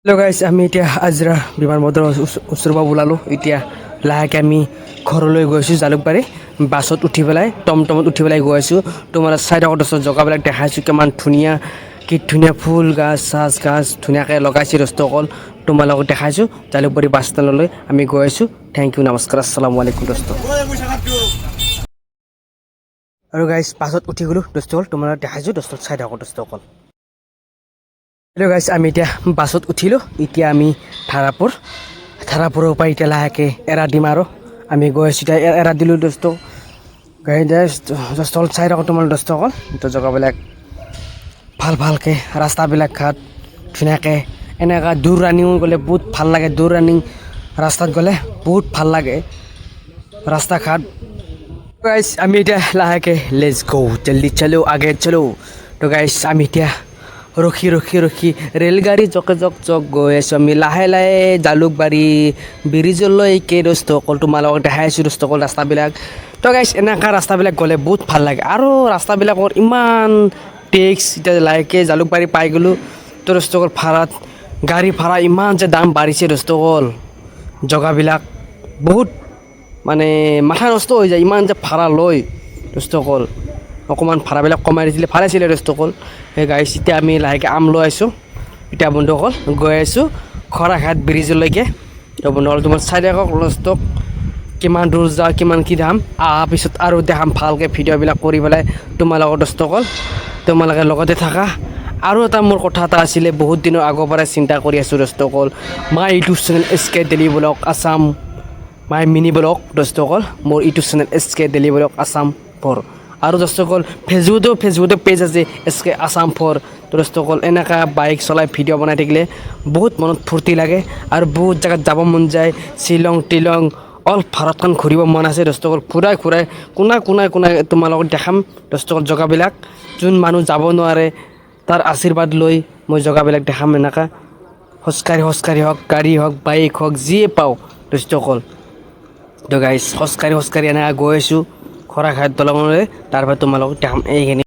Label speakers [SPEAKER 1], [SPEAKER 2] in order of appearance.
[SPEAKER 1] Hello guys, আমি এতিয়া আজৰা বিমান বন্দৰৰ ওচৰৰ পৰা ওলালোঁ। এতিয়া লাহেকৈ আমি ঘৰলৈ গৈ আছোঁ। জালুকবাৰী বাছত উঠি পেলাই টমটমত উঠি পেলাই গৈ আছোঁ। তোমাৰ চাইডত জগাবিলাক দেখাইছোঁ, কিমান ধুনীয়া, কি ধুনীয়া ফুল গাছ ধুনীয়াকৈ লগাইছে। দোস্তসকল তোমালোকক দেখাইছোঁ। জালুকবাৰী বাছ ষ্টেণ্ডলৈ আমি গৈ আছোঁ। থেংক ইউ, নমস্কাৰ, আসসালামু আলাইকুম দোস্ত। আৰু গাইছ বাছত উঠি গ'লোঁ দোস্তসকল, তোমালোকক দেখাইছোঁ। দোস্তসকল হেল্ল' গাইছ, আমি এতিয়া বাছত উঠিলোঁ। এতিয়া আমি ধাৰাপুৰৰ পৰা এতিয়া লাহেকৈ এৰা দিম আৰু আমি গৈ আছোঁ। এতিয়া এৰা দিলোঁ দোস্ত। গাড়ী দোস্তসকল চাই থাকক তোমালোক দোস্তসকল। তো জেগাবিলাক ভালকৈ ৰাস্তাবিলাক ঘাট ধুনীয়াকৈ এনেকুৱা দূৰ ৰানিং গ'লে বহুত ভাল লাগে। দূৰ ৰানিং ৰাস্তাত গ'লে বহুত ভাল লাগে ৰাস্তা ঘাট। গাইছ আমি এতিয়া লাহেকৈ লেটছ গ' জল্দি চলো আগে চলো। তো গাইছ আমি এতিয়া ৰখি ৰেলগাড়ী জক গৈ আছোঁ। আমি লাহে জালুকবাৰী ব্ৰিজলৈকে দোস্তসকল তোমালোকক দেখাই আছোঁ দোস্তসকল ৰাস্তাবিলাক। তো গাইছ এনেকুৱা ৰাস্তাবিলাক গ'লে বহুত ভাল লাগে। আৰু ৰাস্তাবিলাকৰ ইমান টেক্স, এতিয়া লাহেকৈ জালুকবাৰী পাই গ'লোঁ। তো দোস্তসকল গাড়ী ভাড়া ইমান যে দাম বাঢ়িছে দোস্তসকল, জগাবিলাক বহুত মানে মাথা নষ্ট হৈ যায় ইমান যে ভাড়া লয় দোস্তসকল। অকণমান ভাড়াবিলাক কমাই দিছিলে ভাল আছিলে দোস্তসকল। সেই গাড়ী এতিয়া আমি লাহেকৈ লৈ আছোঁ। এতিয়া বন্ধুসকল গৈ আছোঁ খৰাঘাট ব্ৰিজলৈকে। তো বন্ধুসকল তোমাৰ চাই থাকক দোস্তক, কিমান দূৰ যাওঁ, কিমান কি দাম। পিছত আৰু দেখাম ভালকৈ ভিডিঅ'বিলাক কৰি পেলাই তোমালোকৰ দোস্তসকল। তোমালোকে লগতে থাকা। আৰু এটা মোৰ কথা এটা আছিলে, বহুত দিনৰ আগৰ পৰাই চিন্তা কৰি আছোঁ দোস্তসকল। My YouTube channel SK daily vlog Assam, my mini vlog দোস্তসকল। মোৰ YouTube channel SK daily vlog Assam 4। আৰু দোস্তসকল ফেচবুকতো পেজ আছে SK আছাম 4। দোস্তসকল এনেকুৱা বাইক চলাই ভিডিঅ' বনাই থাকিলে বহুত মনত ফূৰ্তি লাগে আৰু বহুত জেগাত যাব মন যায়। শ্বিলং টিলং অল ভাৰতখন ঘূৰিব মন আছে দোস্তসকল। ঘূৰাই কোনাই তোমালোকক দেখাম দোস্তসকল জেগাবিলাক। যোন মানুহ যাব নোৱাৰে তাৰ আশীৰ্বাদ লৈ মই জেগাবিলাক দেখাম। এনেকুৱা খোজকাঢ়ি হওক, গাড়ী হওক, বাইক হওক, যিয়ে পাওঁ দোস্তসকল। তো গাইছ খোজকাঢ়ি এনেকৈ গৈ আছোঁ খৰাঘাট দলঙলৈ। তাৰপৰা তোমালোকক দেখাম এইখিনি।